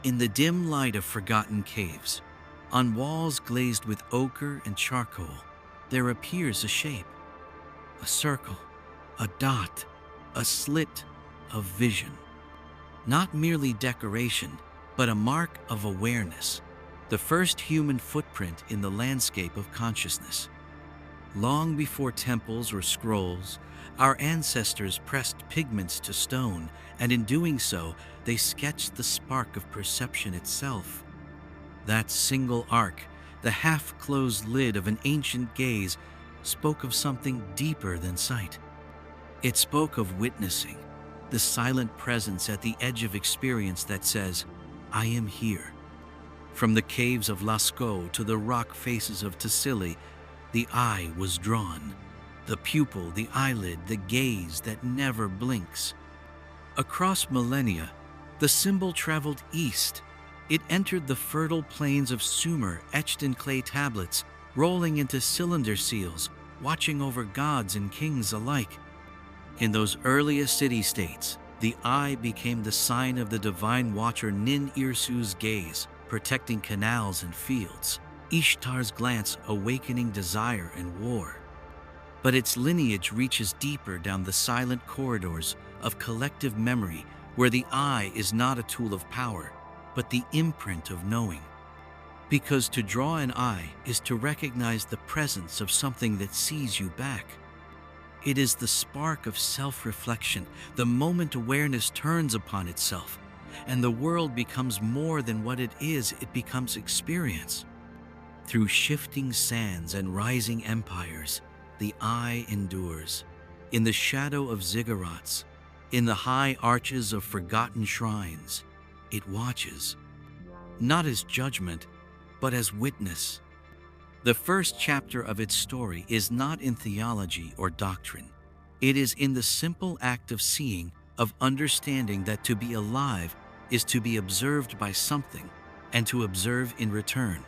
In the dim light of forgotten caves, on walls glazed with ochre and charcoal, there appears a shape, a circle, a dot, a slit of vision. Not merely decoration, but a mark of awareness, the first human footprint in the landscape of consciousness. Long before temples or scrolls, our ancestors pressed pigments to stone, and in doing so, they sketched the spark of perception itself. That single arc, the half-closed lid of an ancient gaze, spoke of something deeper than sight. It spoke of witnessing, the silent presence at the edge of experience that says, "I am here." From the caves of Lascaux to the rock faces of Tassili, the eye was drawn. The pupil, the eyelid, the gaze that never blinks. Across millennia, the symbol traveled east. It entered the fertile plains of Sumer, etched in clay tablets, rolling into cylinder seals, watching over gods and kings alike. In those earliest city-states, the eye became the sign of the divine watcher Nin Irsu's gaze, protecting canals and fields. Ishtar's glance awakening desire and war. But its lineage reaches deeper down the silent corridors of collective memory, where the eye is not a tool of power, but the imprint of knowing. Because to draw an eye is to recognize the presence of something that sees you back. It is the spark of self-reflection, the moment awareness turns upon itself, and the world becomes more than what it is, it becomes experience. Through shifting sands and rising empires, the eye endures. In the shadow of ziggurats, in the high arches of forgotten shrines, it watches, not as judgment, but as witness. The first chapter of its story is not in theology or doctrine. It is in the simple act of seeing, of understanding that to be alive is to be observed by something, and to observe in return.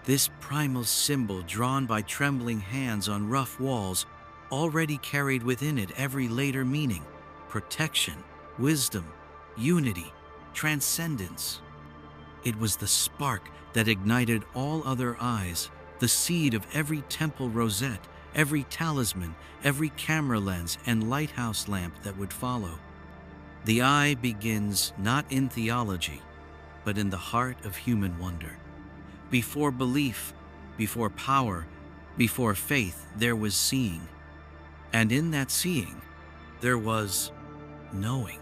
This primal symbol, drawn by trembling hands on rough walls, already carried within it every later meaning: protection, wisdom, unity, transcendence. It was the spark that ignited all other eyes, the seed of every temple rosette, every talisman, every camera lens and lighthouse lamp that would follow. The eye begins not in theology, but in the heart of human wonder. Before belief, before power, before faith, there was seeing. And in that seeing, there was knowing.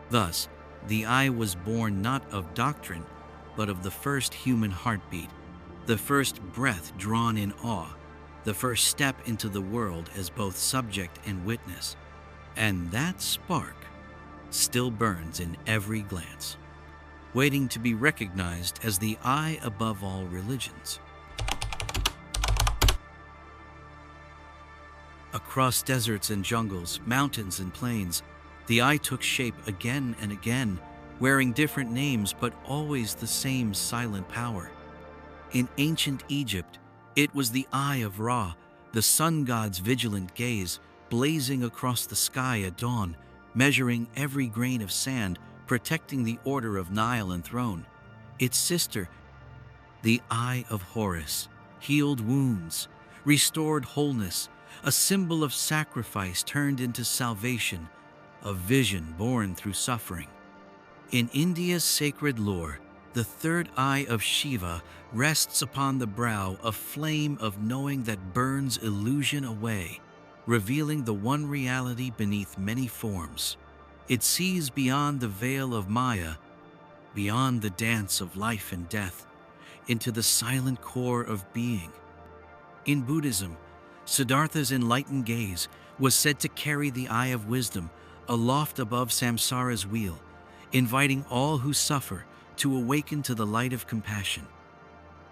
Thus, the eye was born not of doctrine, but of the first human heartbeat, the first breath drawn in awe, the first step into the world as both subject and witness. And that spark still burns in every glance, waiting to be recognized as the eye above all religions. Across deserts and jungles, mountains and plains, the eye took shape again and again, wearing different names but always the same silent power. In ancient Egypt, it was the eye of Ra, the sun god's vigilant gaze, blazing across the sky at dawn, measuring every grain of sand, protecting the order of Nile and throne. Its sister, the eye of Horus, healed wounds, restored wholeness, a symbol of sacrifice turned into salvation, a vision born through suffering. In India's sacred lore, the third eye of Shiva rests upon the brow, a flame of knowing that burns illusion away, revealing the one reality beneath many forms. It sees beyond the veil of Maya, beyond the dance of life and death, into the silent core of being. In Buddhism, Siddhartha's enlightened gaze was said to carry the eye of wisdom aloft above samsara's wheel, inviting all who suffer to awaken to the light of compassion.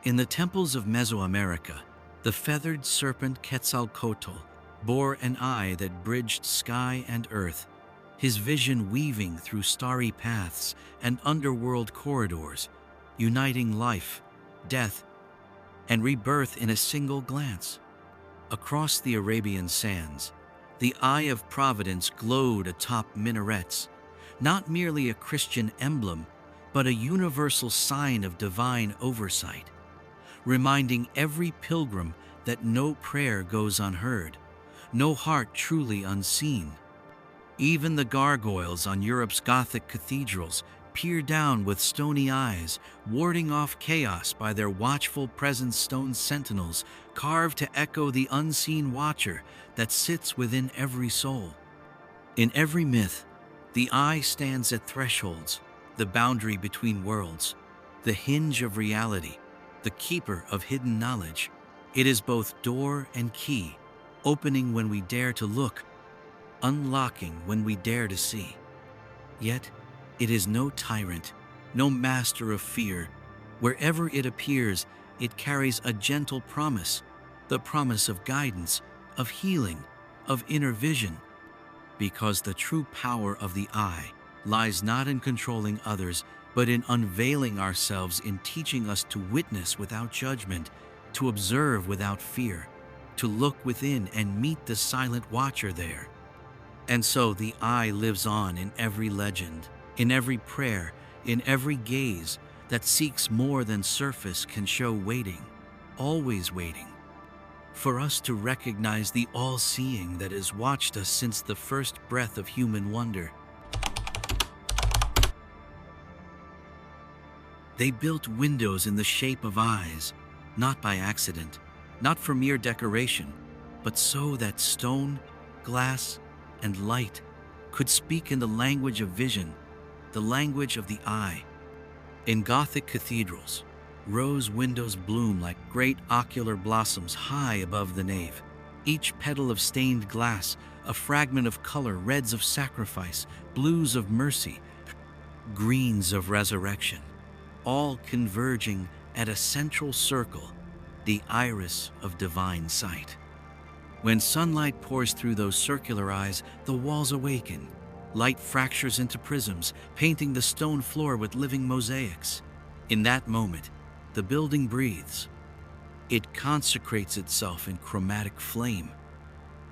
In the temples of Mesoamerica, the feathered serpent Quetzalcoatl bore an eye that bridged sky and earth, his vision weaving through starry paths and underworld corridors, uniting life, death, and rebirth in a single glance. Across the Arabian sands, the eye of providence glowed atop minarets, not merely a Christian emblem, but a universal sign of divine oversight, reminding every pilgrim that no prayer goes unheard, no heart truly unseen. Even the gargoyles on Europe's Gothic cathedrals peer down with stony eyes, warding off chaos by their watchful presence stone sentinels carved to echo the unseen watcher that sits within every soul. In every myth, the eye stands at thresholds, the boundary between worlds, the hinge of reality, the keeper of hidden knowledge. It is both door and key, opening when we dare to look, unlocking when we dare to see. Yet, it is no tyrant, no master of fear. Wherever it appears, it carries a gentle promise, the promise of guidance, of healing, of inner vision. Because the true power of the eye lies not in controlling others, but in unveiling ourselves, in teaching us to witness without judgment, to observe without fear, to look within and meet the silent watcher there. And so the eye lives on in every legend, in every prayer, in every gaze that seeks more than surface can show, waiting, always waiting, for us to recognize the all-seeing that has watched us since the first breath of human wonder. They built windows in the shape of eyes, not by accident, not for mere decoration, but so that stone, glass, and light could speak in the language of vision, the language of the eye. In Gothic cathedrals, rose windows bloom like great ocular blossoms high above the nave, each petal of stained glass, a fragment of color, reds of sacrifice, blues of mercy, greens of resurrection, all converging at a central circle, the iris of divine sight. When sunlight pours through those circular eyes, the walls awaken. Light fractures into prisms, painting the stone floor with living mosaics. In that moment, the building breathes. It consecrates itself in chromatic flame.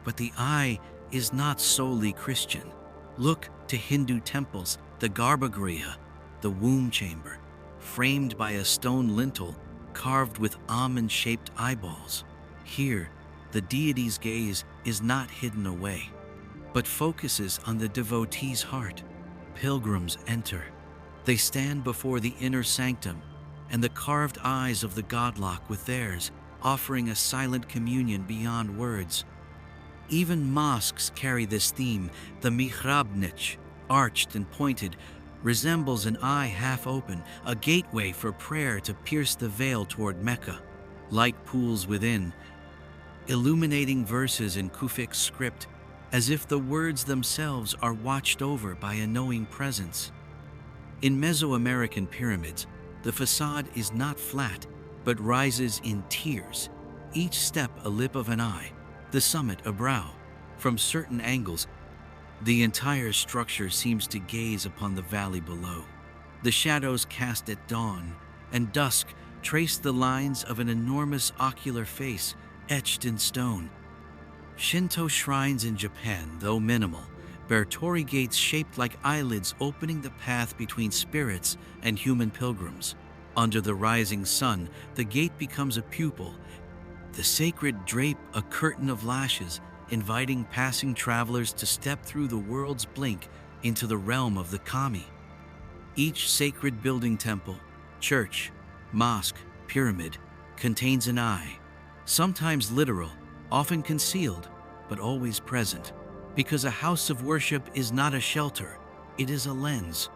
But the eye is not solely Christian. Look to Hindu temples, the garbhagriha, the womb chamber, framed by a stone lintel carved with almond-shaped eyeballs. Here, the deity's gaze is not hidden away, but focuses on the devotee's heart. Pilgrims enter. They stand before the inner sanctum, and the carved eyes of the god lock with theirs, offering a silent communion beyond words. Even mosques carry this theme. The mihrab niche, arched and pointed, resembles an eye half open, a gateway for prayer to pierce the veil toward Mecca. Light pools within, illuminating verses in Kufic script, as if the words themselves are watched over by a knowing presence. In Mesoamerican pyramids, the facade is not flat, but rises in tiers, each step a lip of an eye, the summit a brow. From certain angles, the entire structure seems to gaze upon the valley below. The shadows cast at dawn and dusk trace the lines of an enormous ocular face etched in stone. Shinto shrines in Japan, though minimal, bear torii gates shaped like eyelids, opening the path between spirits and human pilgrims. Under the rising sun, the gate becomes a pupil, the sacred drape a curtain of lashes, inviting passing travelers to step through the world's blink into the realm of the kami. Each sacred building, temple, church, mosque, pyramid, contains an eye, sometimes literal, often concealed, but always present. Because a house of worship is not a shelter, it is a lens.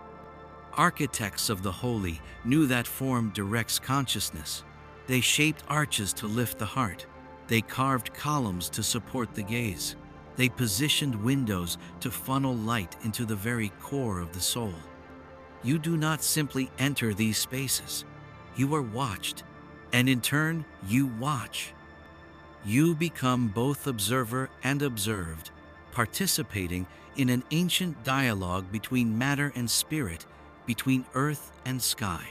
Architects of the holy knew that form directs consciousness. They shaped arches to lift the heart. They carved columns to support the gaze. They positioned windows to funnel light into the very core of the soul. You do not simply enter these spaces. You are watched, and in turn, you watch. You become both observer and observed, participating in an ancient dialogue between matter and spirit, between earth and sky.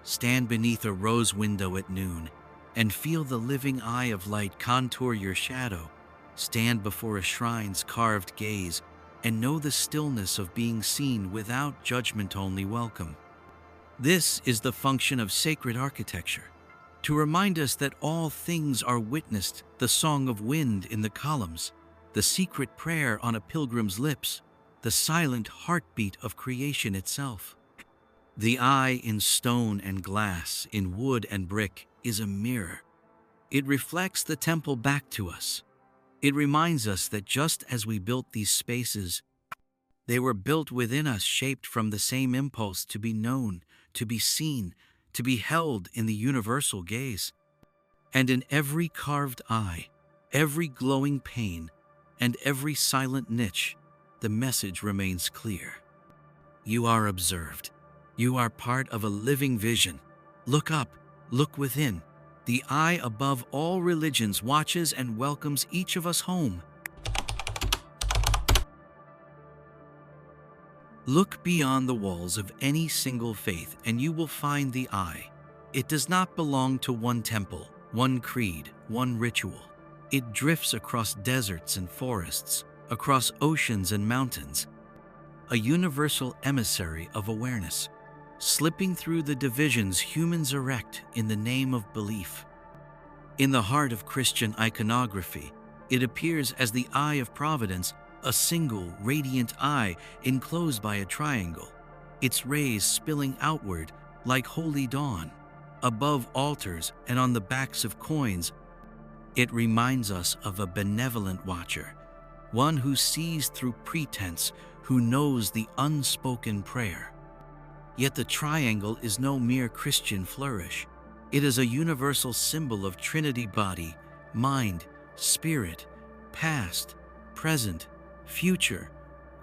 Stand beneath a rose window at noon and feel the living eye of light contour your shadow. Stand before a shrine's carved gaze and know the stillness of being seen without judgment, only welcome. This is the function of sacred architecture, to remind us that all things are witnessed, the song of wind in the columns, the secret prayer on a pilgrim's lips, the silent heartbeat of creation itself. The eye in stone and glass, in wood and brick, is a mirror. It reflects the temple back to us. It reminds us that just as we built these spaces, they were built within us, shaped from the same impulse to be known, to be seen, to be held in the universal gaze. And in every carved eye, every glowing pane, and every silent niche, the message remains clear. You are observed. You are part of a living vision. Look up, look within. The eye above all religions watches and welcomes each of us home. Look beyond the walls of any single faith and you will find the eye. It does not belong to one temple, one creed, one ritual. It drifts across deserts and forests, across oceans and mountains, a universal emissary of awareness, slipping through the divisions humans erect in the name of belief. In the heart of Christian iconography, it appears as the eye of providence, a single, radiant eye enclosed by a triangle, its rays spilling outward like holy dawn. Above altars and on the backs of coins, it reminds us of a benevolent watcher, one who sees through pretense, who knows the unspoken prayer. Yet the triangle is no mere Christian flourish. It is a universal symbol of Trinity: body, mind, spirit, past, present, future,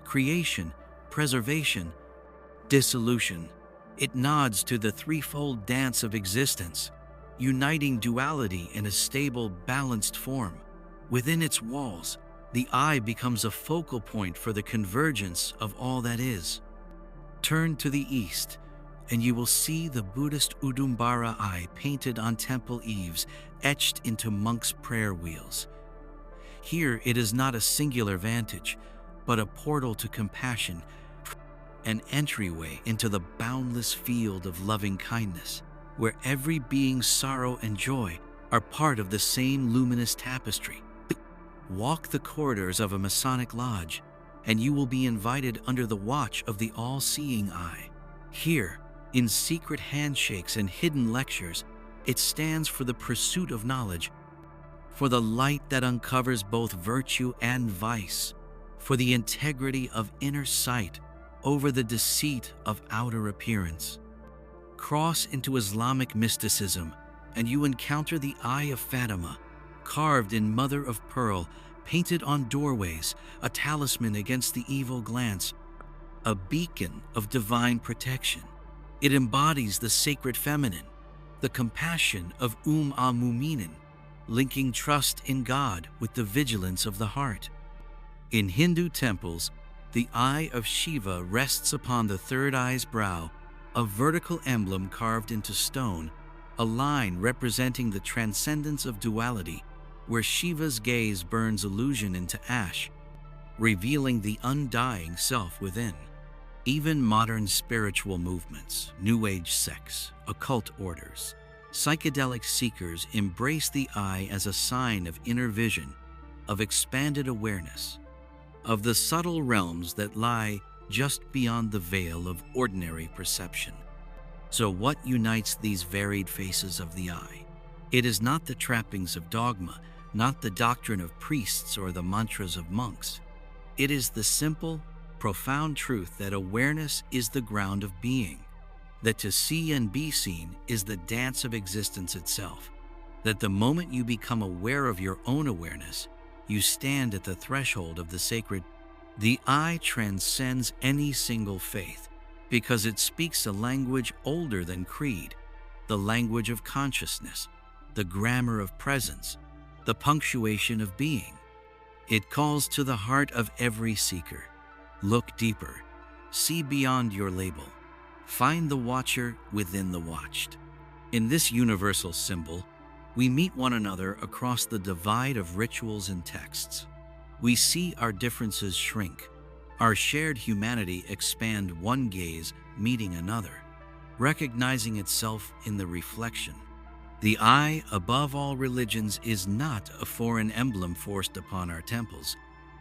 creation, preservation, dissolution. It nods to the threefold dance of existence, uniting duality in a stable, balanced form. Within its walls, the eye becomes a focal point for the convergence of all that is. Turn to the east, and you will see the Buddhist Udumbara eye painted on temple eaves, etched into monks' prayer wheels. Here it is not a singular vantage, but a portal to compassion, an entryway into the boundless field of loving kindness, where every being's sorrow and joy are part of the same luminous tapestry. Walk the corridors of a Masonic lodge, and you will be invited under the watch of the all-seeing eye. Here, in secret handshakes and hidden lectures, it stands for the pursuit of knowledge, for the light that uncovers both virtue and vice, for the integrity of inner sight over the deceit of outer appearance. Cross into Islamic mysticism, and you encounter the Eye of Fatima, carved in mother of pearl, painted on doorways, a talisman against the evil glance, a beacon of divine protection. It embodies the sacred feminine, the compassion of al-Mu'minin, linking trust in God with the vigilance of the heart. In Hindu temples, the eye of Shiva rests upon the third eye's brow, a vertical emblem carved into stone, a line representing the transcendence of duality, where Shiva's gaze burns illusion into ash, revealing the undying self within. Even modern spiritual movements, New Age sects, occult orders, psychedelic seekers embrace the eye as a sign of inner vision, of expanded awareness, of the subtle realms that lie just beyond the veil of ordinary perception. So what unites these varied faces of the eye? It is not the trappings of dogma, not the doctrine of priests or the mantras of monks. It is the simple, profound truth that awareness is the ground of being, that to see and be seen is the dance of existence itself, that the moment you become aware of your own awareness, you stand at the threshold of the sacred. The eye transcends any single faith because it speaks a language older than creed, the language of consciousness, the grammar of presence, the punctuation of being. It calls to the heart of every seeker. Look deeper. See beyond your label. Find the watcher within the watched. In this universal symbol, we meet one another across the divide of rituals and texts. We see our differences shrink, our shared humanity expand, one gaze meeting another. recognizing itself in the reflection. The eye, above all religions, is not a foreign emblem forced upon our temples.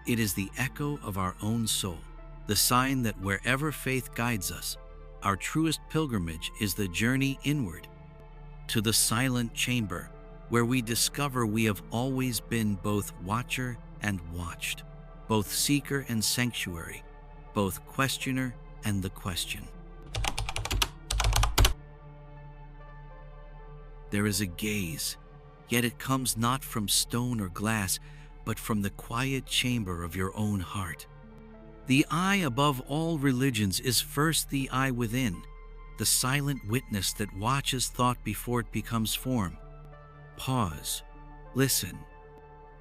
It is the echo of our own soul, the sign that wherever faith guides us, our truest pilgrimage is the journey inward, to the silent chamber, where we discover we have always been both watcher and watched, both seeker and sanctuary, both questioner and the question. There is a gaze, yet it comes not from stone or glass, but from the quiet chamber of your own heart. The eye above all religions is first the eye within, the silent witness that watches thought before it becomes form. Pause. Listen.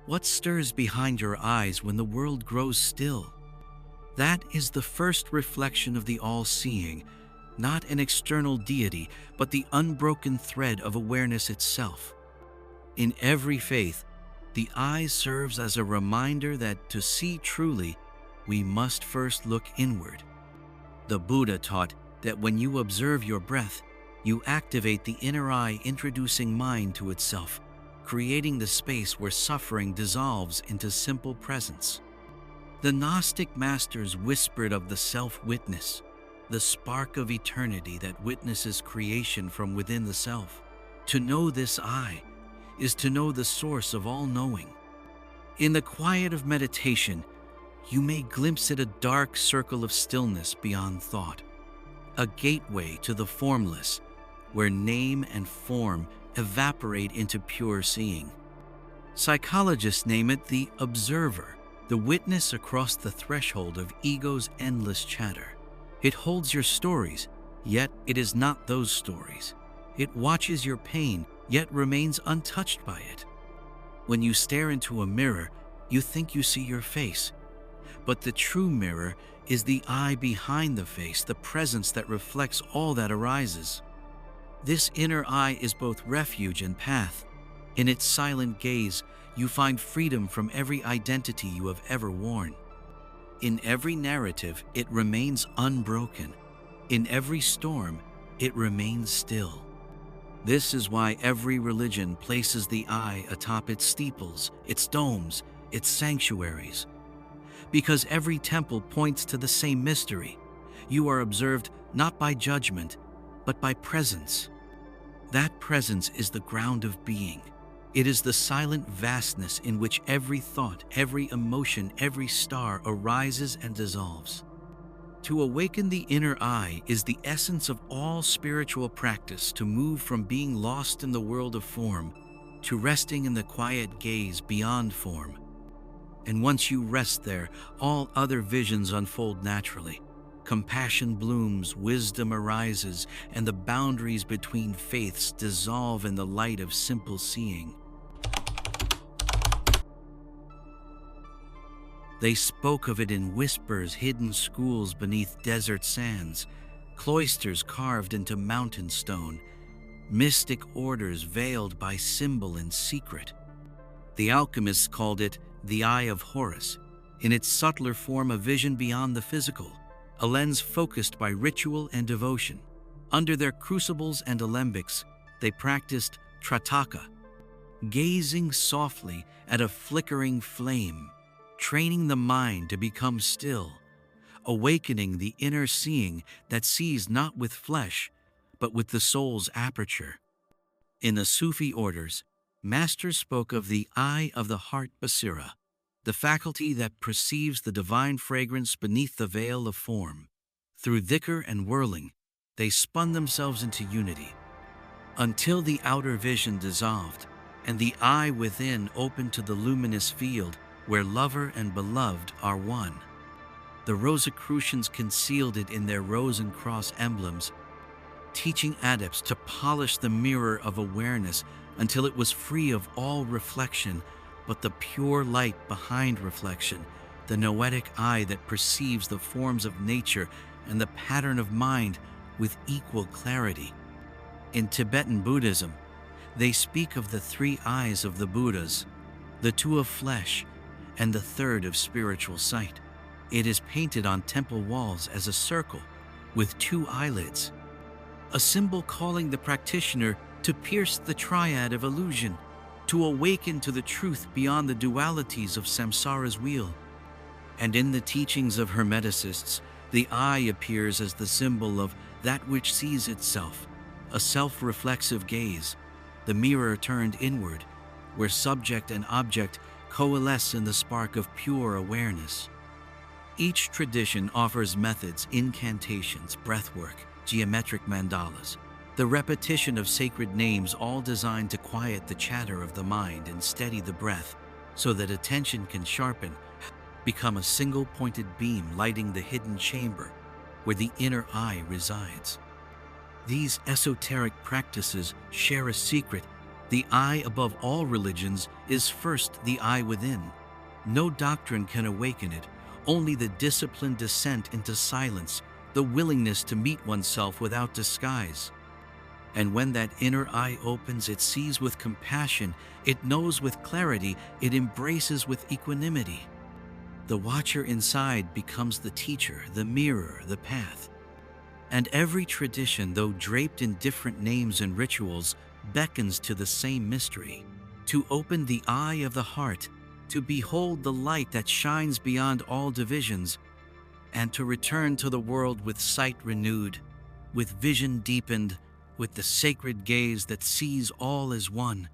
What stirs behind your eyes when the world grows still? That is the first reflection of the all-seeing, not an external deity, but the unbroken thread of awareness itself. In every faith, the eye serves as a reminder that to see truly, we must first look inward. The Buddha taught that when you observe your breath, you activate the inner eye, introducing mind to itself, creating the space where suffering dissolves into simple presence. The Gnostic masters whispered of the self-witness, the spark of eternity that witnesses creation from within the self. To know this eye is to know the source of all knowing. In the quiet of meditation, you may glimpse at a dark circle of stillness beyond thought, a gateway to the formless, where name and form evaporate into pure seeing. Psychologists name it the observer, the witness across the threshold of ego's endless chatter. It holds your stories, yet it is not those stories. It watches your pain, yet remains untouched by it. When you stare into a mirror, you think you see your face. But the true mirror is the eye behind the face, the presence that reflects all that arises. This inner eye is both refuge and path. In its silent gaze, you find freedom from every identity you have ever worn. In every narrative, it remains unbroken. In every storm, it remains still. This is why every religion places the eye atop its steeples, its domes, its sanctuaries. Because every temple points to the same mystery. You are observed not by judgment, but by presence. That presence is the ground of being. It is the silent vastness in which every thought, every emotion, every star arises and dissolves. To awaken the inner eye is the essence of all spiritual practice, to move from being lost in the world of form to resting in the quiet gaze beyond form. And once you rest there, all other visions unfold naturally. Compassion blooms, wisdom arises, and the boundaries between faiths dissolve in the light of simple seeing. They spoke of it in whispers, hidden schools beneath desert sands, cloisters carved into mountain stone, mystic orders veiled by symbol and secret. The alchemists called it the Eye of Horus, in its subtler form a vision beyond the physical, a lens focused by ritual and devotion. Under their crucibles and alembics, they practiced trataka, gazing softly at a flickering flame, training the mind to become still, awakening the inner seeing that sees not with flesh, but with the soul's aperture. In the Sufi orders, masters spoke of the eye of the heart basira, the faculty that perceives the divine fragrance beneath the veil of form. Through dhikr and whirling, they spun themselves into unity, until the outer vision dissolved, and the eye within opened to the luminous field where lover and beloved are one. The Rosicrucians concealed it in their rose and cross emblems, teaching adepts to polish the mirror of awareness until it was free of all reflection, but the pure light behind reflection, the noetic eye that perceives the forms of nature and the pattern of mind with equal clarity. In Tibetan Buddhism, they speak of the three eyes of the Buddhas, the two of flesh, and the third of spiritual sight. It is painted on temple walls as a circle with two eyelids. a symbol calling the practitioner to pierce the triad of illusion, to awaken to the truth beyond the dualities of samsara's wheel. And in the teachings of Hermeticists, the eye appears as the symbol of that which sees itself, a self-reflexive gaze, the mirror turned inward, where subject and object coalesce in the spark of pure awareness. Each tradition offers methods, incantations, breathwork, geometric mandalas, the repetition of sacred names, all designed to quiet the chatter of the mind and steady the breath so that attention can sharpen, become a single pointed beam lighting the hidden chamber where the inner eye resides. These esoteric practices share a secret. The eye above all religions is first the eye within. No doctrine can awaken it, only the disciplined descent into silence, the willingness to meet oneself without disguise. And when that inner eye opens, it sees with compassion, it knows with clarity, it embraces with equanimity. The watcher inside becomes the teacher, the mirror, the path. And every tradition, though draped in different names and rituals, beckons to the same mystery, to open the eye of the heart, to behold the light that shines beyond all divisions, and to return to the world with sight renewed, with vision deepened, with the sacred gaze that sees all as one.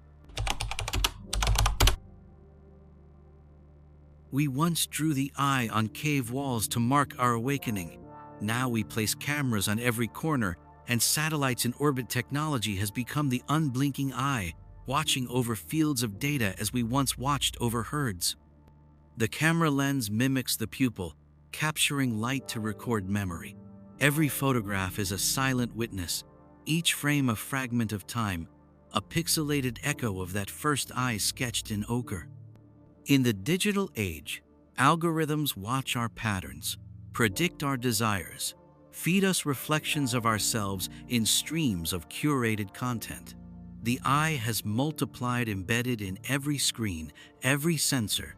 We once drew the eye on cave walls to mark our awakening. Now we place cameras on every corner, and satellites in orbit. Technology has become the unblinking eye, watching over fields of data as we once watched over herds. The camera lens mimics the pupil, capturing light to record memory. Every photograph is a silent witness, each frame a fragment of time, a pixelated echo of that first eye sketched in ochre. In the digital age, algorithms watch our patterns, predict our desires, feed us reflections of ourselves in streams of curated content. The eye has multiplied, embedded in every screen, every sensor,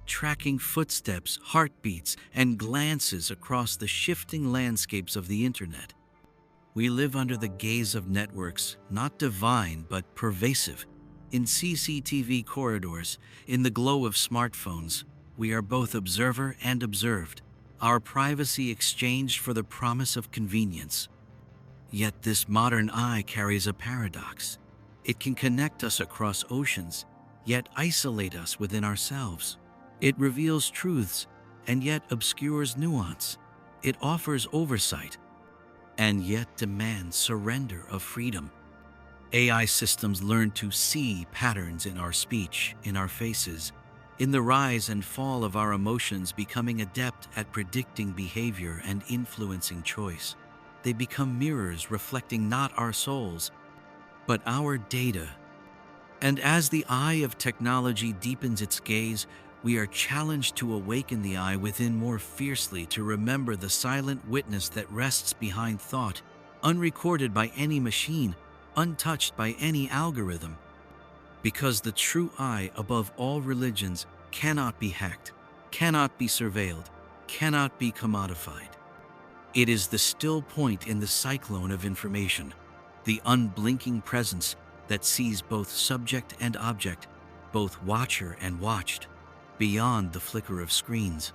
tracking footsteps, heartbeats, and glances across the shifting landscapes of the internet. We live under the gaze of networks, not divine but pervasive. In CCTV corridors, in the glow of smartphones, we are both observer and observed, our privacy exchanged for the promise of convenience. Yet this modern eye carries a paradox. It can connect us across oceans, yet isolate us within ourselves. It reveals truths, and yet obscures nuance. It offers oversight, and yet demands surrender of freedom. AI systems learn to see patterns in our speech, in our faces, in the rise and fall of our emotions, becoming adept at predicting behavior and influencing choice. They become mirrors reflecting not our souls, but our data. And as the eye of technology deepens its gaze, we are challenged to awaken the eye within more fiercely, to remember the silent witness that rests behind thought, unrecorded by any machine, untouched by any algorithm. Because the true eye above all religions cannot be hacked, cannot be surveilled, cannot be commodified. It is the still point in the cyclone of information, the unblinking presence that sees both subject and object, both watcher and watched, beyond the flicker of screens.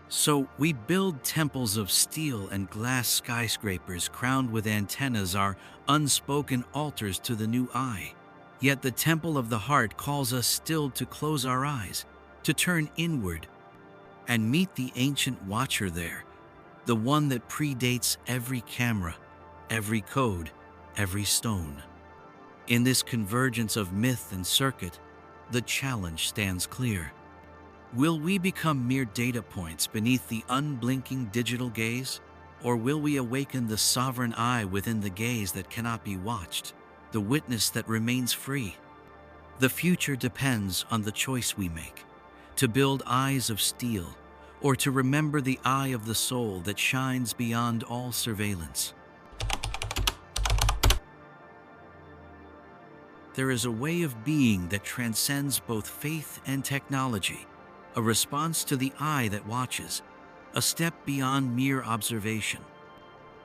So we build temples of steel and glass, skyscrapers crowned with antennas, our unspoken altars to the new eye. Yet the temple of the heart calls us still to close our eyes, to turn inward, and meet the ancient watcher there, the one that predates every camera, every code, every stone. In this convergence of myth and circuit, the challenge stands clear. Will we become mere data points beneath the unblinking digital gaze? Or will we awaken the sovereign eye within the gaze that cannot be watched, the witness that remains free? The future depends on the choice we make, to build eyes of steel, or to remember the eye of the soul that shines beyond all surveillance. There is a way of being that transcends both faith and technology, a response to the eye that watches, a step beyond mere observation.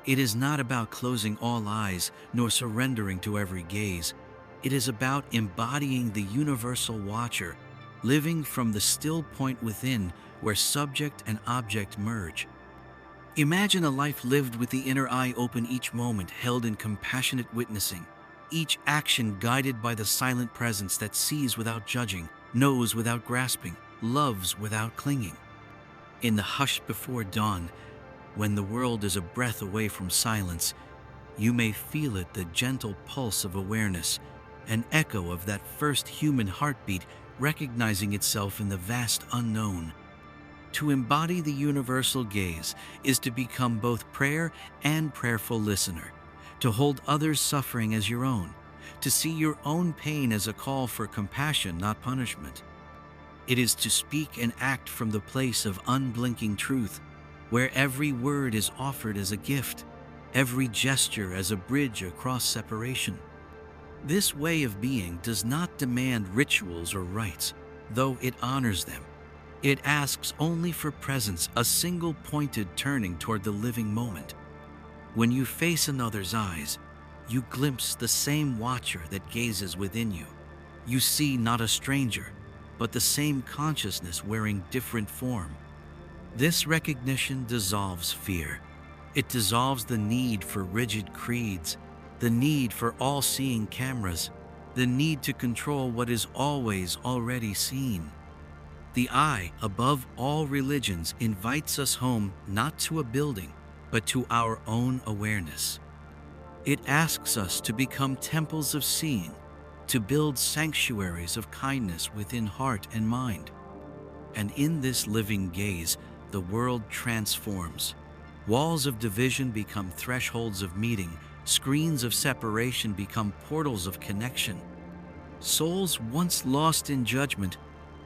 It is not about closing all eyes nor surrendering to every gaze. It is about embodying the universal watcher, living from the still point within where subject and object merge. Imagine a life lived with the inner eye open, each moment held in compassionate witnessing, each action guided by the silent presence that sees without judging, knows without grasping, loves without clinging. In the hush before dawn, when the world is a breath away from silence, you may feel it, the gentle pulse of awareness, an echo of that first human heartbeat recognizing itself in the vast unknown. To embody the universal gaze is to become both prayer and prayerful listener, to hold others' suffering as your own, to see your own pain as a call for compassion, not punishment. It is to speak and act from the place of unblinking truth, where every word is offered as a gift, every gesture as a bridge across separation. This way of being does not demand rituals or rites, though it honors them. It asks only for presence, a single pointed turning toward the living moment. When you face another's eyes, you glimpse the same watcher that gazes within you. You see not a stranger, but the same consciousness wearing different form. This recognition dissolves fear. It dissolves the need for rigid creeds, the need for all-seeing cameras, the need to control what is always already seen. The eye, above all religions, invites us home not to a building, but to our own awareness. It asks us to become temples of seeing, to build sanctuaries of kindness within heart and mind. And in this living gaze, the world transforms. Walls of division become thresholds of meeting, screens of separation become portals of connection. Souls once lost in judgment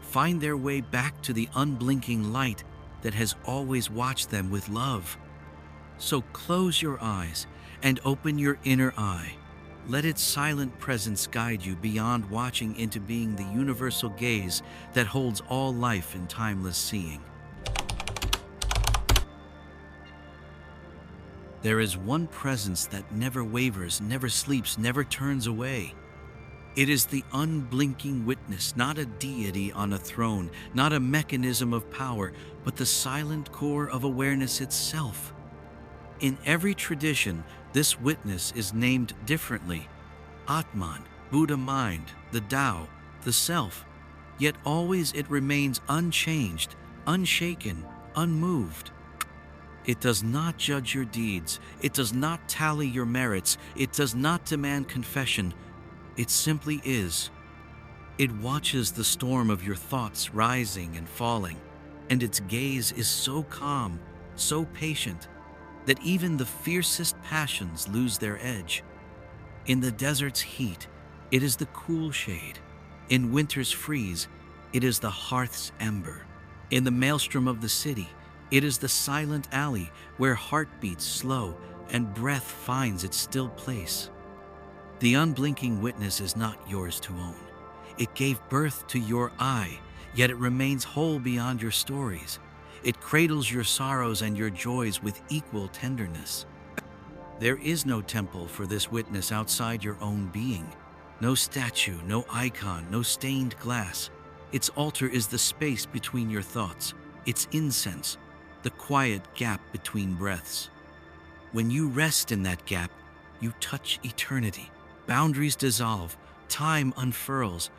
find their way back to the unblinking light that has always watched them with love. So close your eyes and open your inner eye. Let its silent presence guide you beyond watching into being the universal gaze that holds all life in timeless seeing. There is one presence that never wavers, never sleeps, never turns away. It is the unblinking witness, not a deity on a throne, not a mechanism of power, but the silent core of awareness itself. In every tradition, this witness is named differently: Atman, Buddha mind, the Tao, the Self. Yet always it remains unchanged, unshaken, unmoved. It does not judge your deeds. It does not tally your merits. It does not demand confession. It simply is. It watches the storm of your thoughts rising and falling, and its gaze is so calm, so patient, that even the fiercest passions lose their edge. In the desert's heat, it is the cool shade. In winter's freeze, it is the hearth's ember. In the maelstrom of the city, it is the silent alley where heart beats slow and breath finds its still place. The unblinking witness is not yours to own. It gave birth to your eye, yet it remains whole beyond your stories. It cradles your sorrows and your joys with equal tenderness. There is no temple for this witness outside your own being. No statue, no icon, no stained glass. Its altar is the space between your thoughts, its incense, the quiet gap between breaths. When you rest in that gap, you touch eternity. Boundaries dissolve, time unfurls,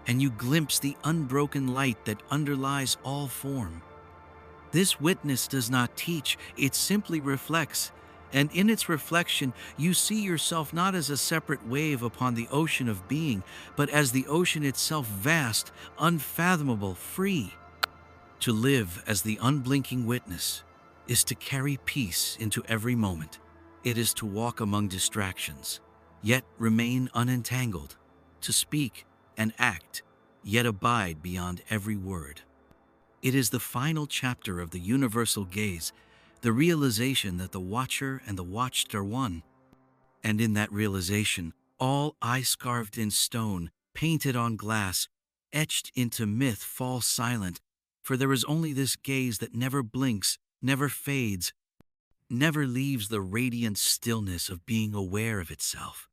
and you glimpse the unbroken light that underlies all form. This witness does not teach, it simply reflects, and in its reflection, you see yourself not as a separate wave upon the ocean of being, but as the ocean itself, vast, unfathomable, free. To live as the unblinking witness is to carry peace into every moment. It is to walk among distractions, yet remain unentangled, to speak and act, yet abide beyond every word. It is the final chapter of the universal gaze, the realization that the watcher and the watched are one. And in that realization, all eyes carved in stone, painted on glass, etched into myth fall silent, for there is only this gaze that never blinks, never fades, never leaves the radiant stillness of being aware of itself.